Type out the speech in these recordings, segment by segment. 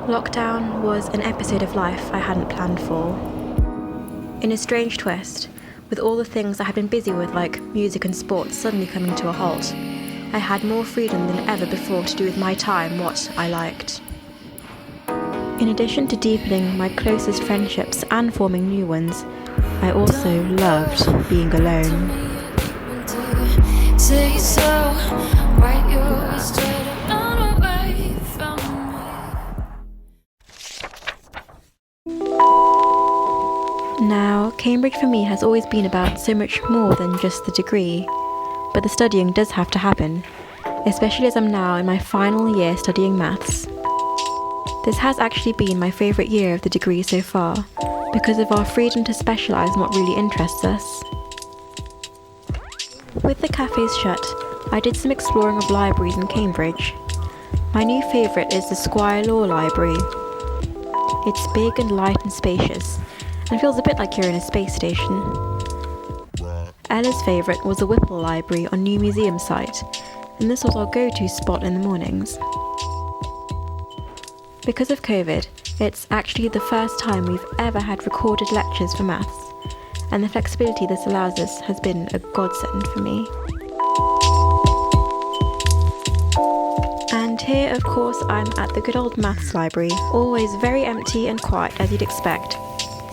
Lockdown was an episode of life I hadn't planned for. In a strange twist, with all the things I had been busy with like music and sports suddenly coming to a halt, I had more freedom than ever before to do with my time what I liked. In addition to deepening my closest friendships and forming new ones, I also loved being alone. Now, Cambridge for me has always been about so much more than just the degree, but the studying does have to happen, especially as I'm now in my final year studying maths. This has actually been my favourite year of the degree so far, because of our freedom to specialise in what really interests us. With the cafes shut, I did some exploring of libraries in Cambridge. My new favourite is the Squire Law Library. It's big and light and spacious, and feels a bit like you're in a space station. Ella's favourite was the Whipple Library on New Museum site, and this was our go-to spot in the mornings. Because of COVID, it's actually the first time we've ever had recorded lectures for maths, and the flexibility this allows us has been a godsend for me. And here, of course, I'm at the good old maths library, always very empty and quiet as you'd expect,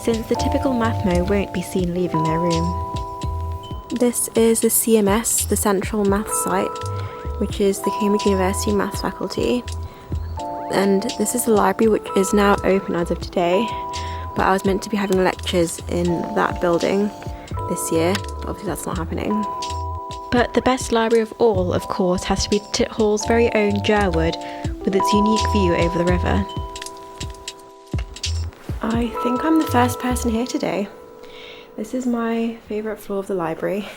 since the typical mathmo won't be seen leaving their room. This is the CMS, the Central Maths Site, which is the Cambridge University Maths faculty. And this is the library, which is now open as of today, but I was meant to be having lectures in that building this year, but obviously that's not happening. But the best library of all, of course, has to be Tithall's very own Jerwood, with its unique view over the river. I think I'm the first person here today. This is my favourite floor of the library,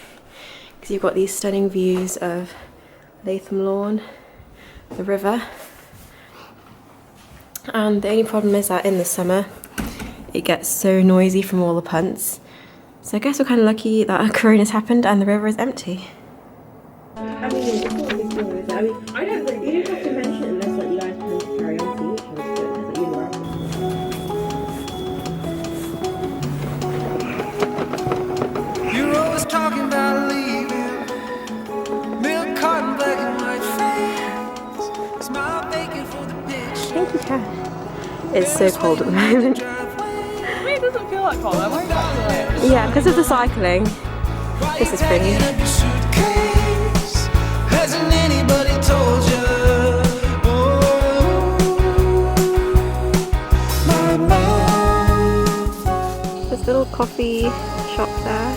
because you've got these stunning views of Latham Lawn, the river. And the only problem is that in the summer it gets so noisy from all the punts. So I guess we're kind of lucky that Corona's happened and the river is empty. I mean, it's not a big deal, is it? I mean, I don't think you don't have to mention it unless like, you guys plan to carry on seeing each other, but you know. You're always talking about leaving, milk carton, black and white face, smile baking for the bitch. Thank you, Kat. It's so cold at the moment. I mean, it doesn't feel like cold. I like that. Yeah, because of the cycling. This is pretty. Hasn't anybody told you? This little coffee shop there.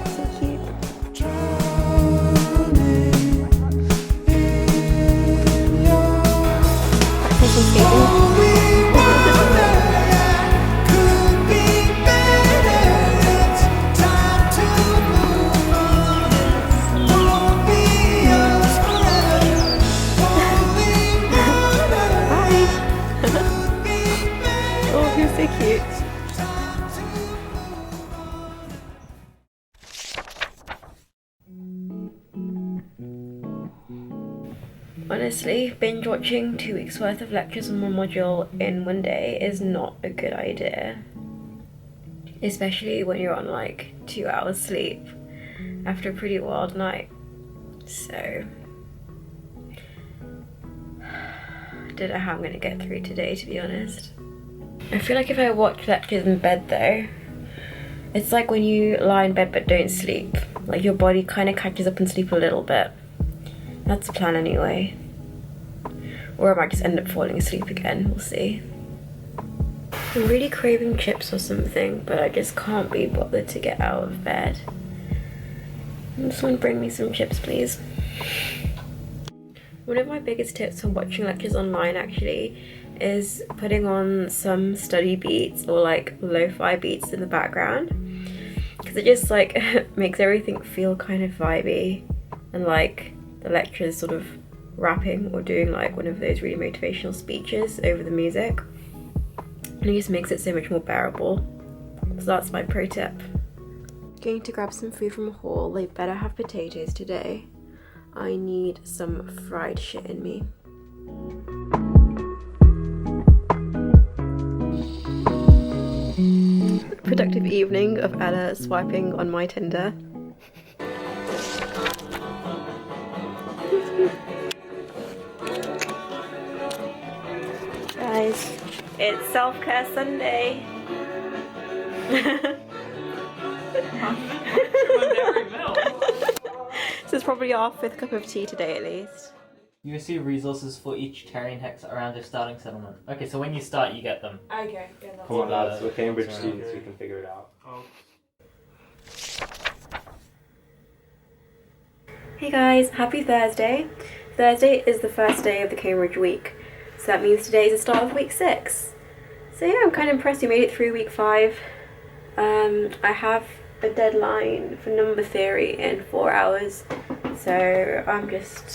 So cute. Taking skating. So cute. Honestly, binge watching 2 weeks worth of lectures on one module in one day is not a good idea. Especially when you're on like 2 hours sleep after a pretty wild night. So I don't know how I'm gonna get through today, to be honest. I feel like if I watch lectures in bed though, it's like when you lie in bed but don't sleep. Like your body kind of catches up and sleep a little bit. That's the plan anyway. Or I might just end up falling asleep again, we'll see. I'm really craving chips or something, but I just can't be bothered to get out of bed. Can someone bring me some chips, please? One of my biggest tips for watching lectures online actually is putting on some study beats or like lo-fi beats in the background, because it just like makes everything feel kind of vibey and like the lecturer is sort of rapping or doing like one of those really motivational speeches over the music, and it just makes it so much more bearable. So that's my pro tip. Going to grab some food from a hall. They better have potatoes today. I need some fried shit in me. productive evening of Ella swiping on my Tinder. Guys, it's self-care Sunday. This is probably our 5th cup of tea today at least. You receive resources for each terrain hex around your starting settlement. Okay, so when you start, you get them. Okay, yeah, that's Come on, lads, we're Cambridge students, we can figure it out. Hey guys, happy Thursday. Thursday is the first day of the Cambridge week, so that means today is the start of week 6. So yeah, I'm kind of impressed we made it through week 5. I have a deadline for number theory in 4 hours, so I'm just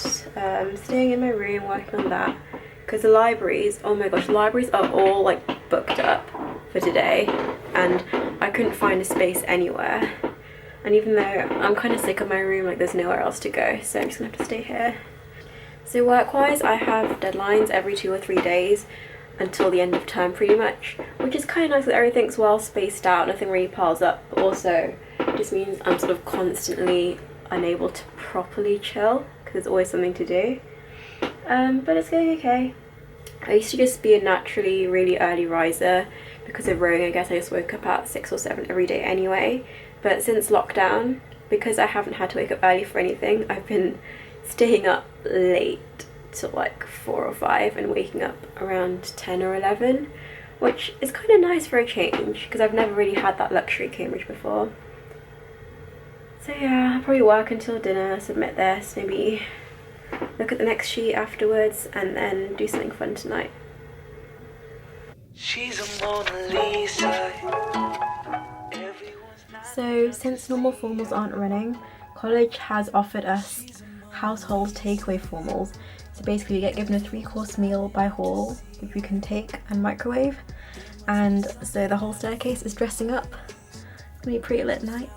staying in my room working on that, because the libraries, oh my gosh, the libraries are all like booked up for today and I couldn't find a space anywhere, and even though I'm kind of sick of my room, like there's nowhere else to go, so I'm just gonna have to stay here. So work-wise, I have deadlines every 2 or 3 days until the end of term pretty much, which is kind of nice that everything's well spaced out, nothing really piles up, but also it just means I'm sort of constantly unable to properly chill because there's always something to do. But it's going okay. I used to just be a naturally really early riser because of rowing. I guess I just woke up at 6 or 7 every day anyway, but since lockdown, because I haven't had to wake up early for anything, I've been staying up late till like 4 or 5 and waking up around 10 or 11, which is kind of nice for a change because I've never really had that luxury at Cambridge before. So yeah, I'll probably work until dinner, submit this, maybe look at the next sheet afterwards, and then do something fun tonight. She's a Mona Lisa. So since normal formals aren't running, college has offered us household takeaway formals. So basically we get given a 3-course meal by hall, which we can take and microwave. And so the whole staircase is dressing up. It's gonna be a pretty lit night.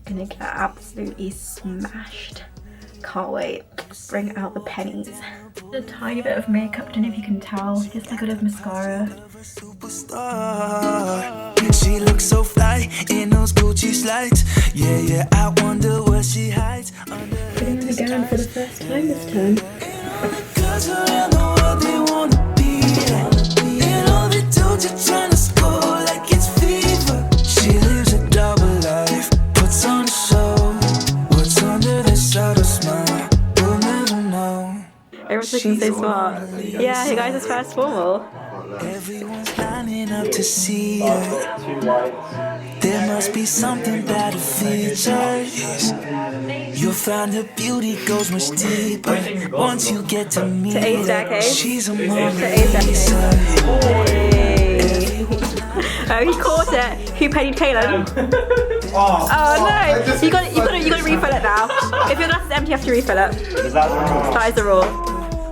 Gonna get absolutely smashed. Can't wait. Bring out the pennies. A tiny bit of makeup, don't know if you can tell, just a bit of mascara. She looks so fly in those Gucci slides. Yeah, I wonder what she hides under. Putting on a gown for the first time this term. Girls around the world, they wanna be and all they do just trying to score like it's fever. She lives a double life, puts on a show. What's under this outer smile, we'll never know. Everyone's looking so smart. Yeah, hey guys, it's first formal. Everyone's lining up to see her. There must be something about her features. You'll find her beauty goes much deeper once you get to meet To A staircase. She's a Mona To A staircase. Lisa. Hey. Oh, he caught it. Who pennied Kaylin? Oh no! You got to refill it now. If your glass is empty, you have to refill it. Is that the rule? That is the rule.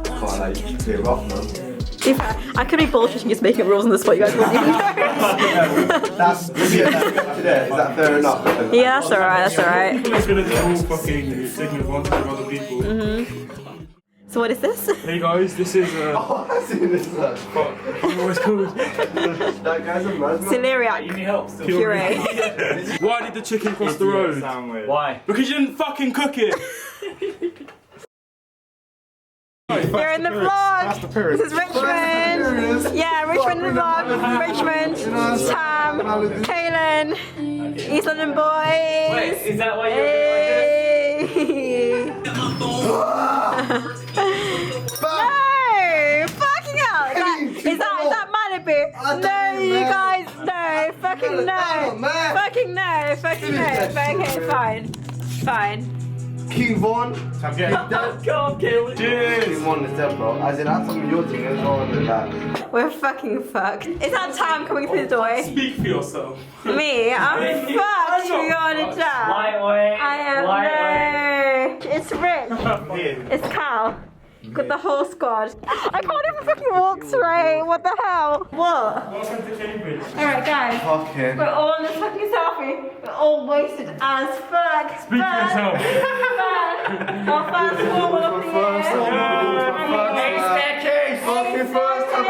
Come on, like, you do it rough, man. I could be bullshitting just making rules on the spot, you guys wouldn't even know. That's today. Is that fair enough? Yeah, that's alright, that's alright. It's been a whole fucking taking advantage of other people. So what is this? Hey guys, this is Oh, I've seen this. fuck. What it's called? That guy's a madman. Celeriac puree. Why did the chicken cross the road? Why? Because you didn't fucking cook it. You're in the vlog! This is Richmond! Yeah, Richmond in the vlog! Richmond, Tam, Kaylin, East London boys! Wait, is that why you're Hey! No! Fucking hell! Is that Malibu? No, you guys, no! Fucking no! Fucking no! Fucking no! Okay, fine. King Von. Come on, Kaylin. King Von is dead, bro. As in, that's some of your thing as well, than that. We're fucking fucked. Is that Tam coming through the door? Speak for yourself. Me? I'm fucked, to be honest. Lightweight. I am no. It's Rich. It's Cal. Got the whole squad. I can't even fucking walk straight. What the hell? What? Welcome to Cambridge. Alright guys. Fucking. We're all in this fucking selfie. We're all wasted as fuck. Speak for yourself. Our first formal of the year. Staircase. Fucking first time.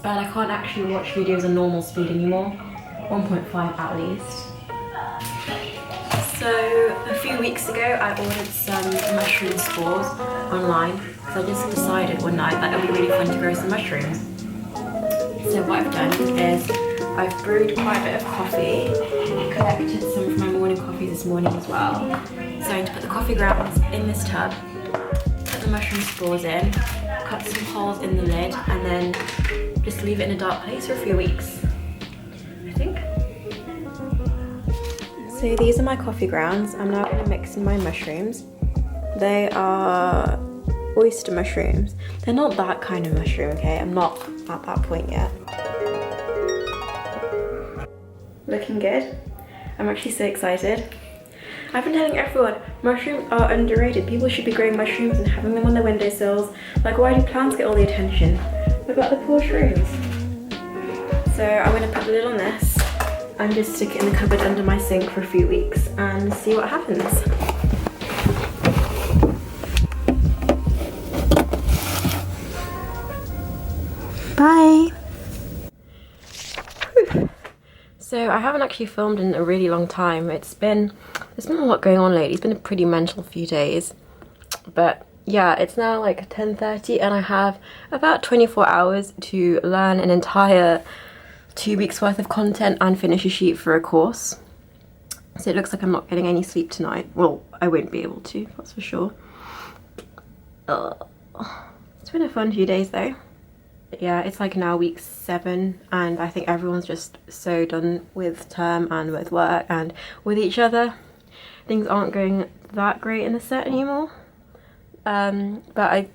but I can't actually watch videos on normal speed anymore. 1.5 at least. So a few weeks ago I ordered some mushroom spores online. So I just decided one night that it would be really fun to grow some mushrooms. So what I've done is I've brewed quite a bit of coffee, collected some of my morning coffee this morning as well. So I'm going to put the coffee grounds in this tub, put the mushroom spores in, cut some holes in the lid, and then just leave it in a dark place for a few weeks, I think. So these are my coffee grounds. I'm now going to mix in my mushrooms. They are oyster mushrooms. They're not that kind of mushroom, okay? I'm not at that point yet. Looking good. I'm actually so excited. I've been telling everyone, mushrooms are underrated. People should be growing mushrooms and having them on their windowsills. Like, why do plants get all the attention? Look at the poor shrooms. So I'm going to put the lid on this and just stick it in the cupboard under my sink for a few weeks and see what happens. Bye! Whew. So I haven't actually filmed in a really long time. There's been a lot going on lately. It's been a pretty mental few days. But yeah, it's now like 10:30 and I have about 24 hours to learn an entire 2 weeks worth of content and finish a sheet for a course. So it looks like I'm not getting any sleep tonight. Well, I won't be able to, that's for sure. It's been a fun few days though. Yeah, it's like now week 7 and I think everyone's just so done with term and with work and with each other. Things aren't going that great in the set anymore. But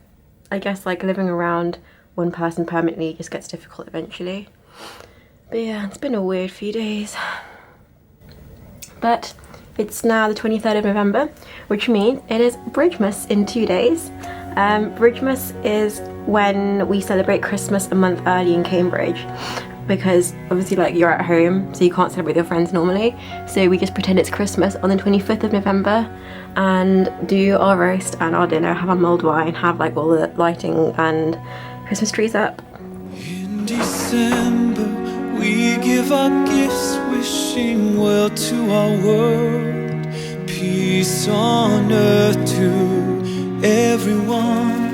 I guess like living around one person permanently just gets difficult eventually. But yeah, it's been a weird few days. But it's now the 23rd of November, which means it is bridgemas in 2 days. Bridgemas is when we celebrate Christmas a month early in Cambridge, because obviously like you're at home so you can't celebrate with your friends normally, so we just pretend it's Christmas on the 25th of November and do our roast and our dinner, have our mulled wine, have like all the lighting and Christmas trees up. In December, we give our gifts, wishing well to our world. Peace on earth to everyone.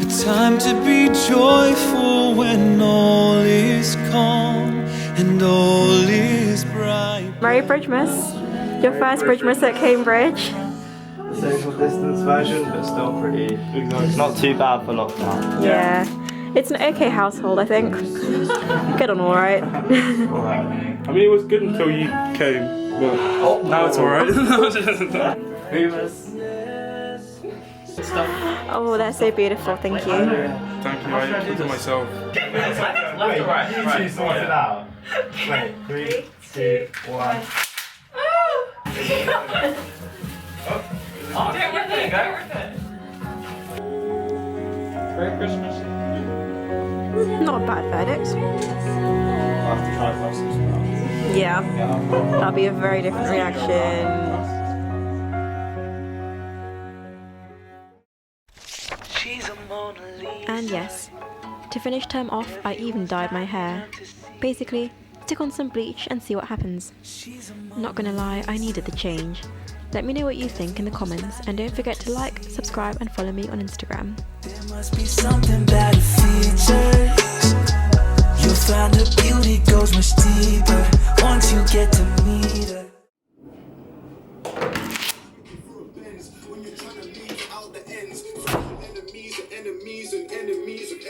A time to be joyful when all is calm and all is bright. Merry Bridgemas! Your first Bridgemas at Cambridge. Social distance version, but still pretty. Not too bad for lockdown. Yeah. It's an okay household, I think. Get on alright. I mean, it was good until you came, but now it's alright. Oh, they're so beautiful, thank you. Thank you, I keep it myself. Wait, you two sort it out. Wait, 3, 2, 1. Oh, okay, we're good, go. Merry Christmas. Not a bad verdict. I'll have to try frosting sprouts. Yeah, that'll be a very different reaction. And yes, to finish term off, I even dyed my hair. Basically, stick on some bleach and see what happens. Not gonna lie, I needed the change. Let me know what you think in the comments, and don't forget to like, subscribe and follow me on Instagram. There must be something about the features. You'll find the beauty goes much deeper once you get to meet her. When you're trying to leave out the ends,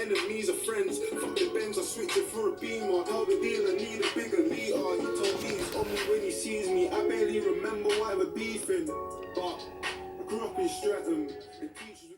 enemies are friends. Fuck the Benz, I switch it for a Beamer. Tell the dealer need a bigger leader. He told me it's only when he sees me. I barely remember why we're beefing, but I grew up in Streatham. The teachers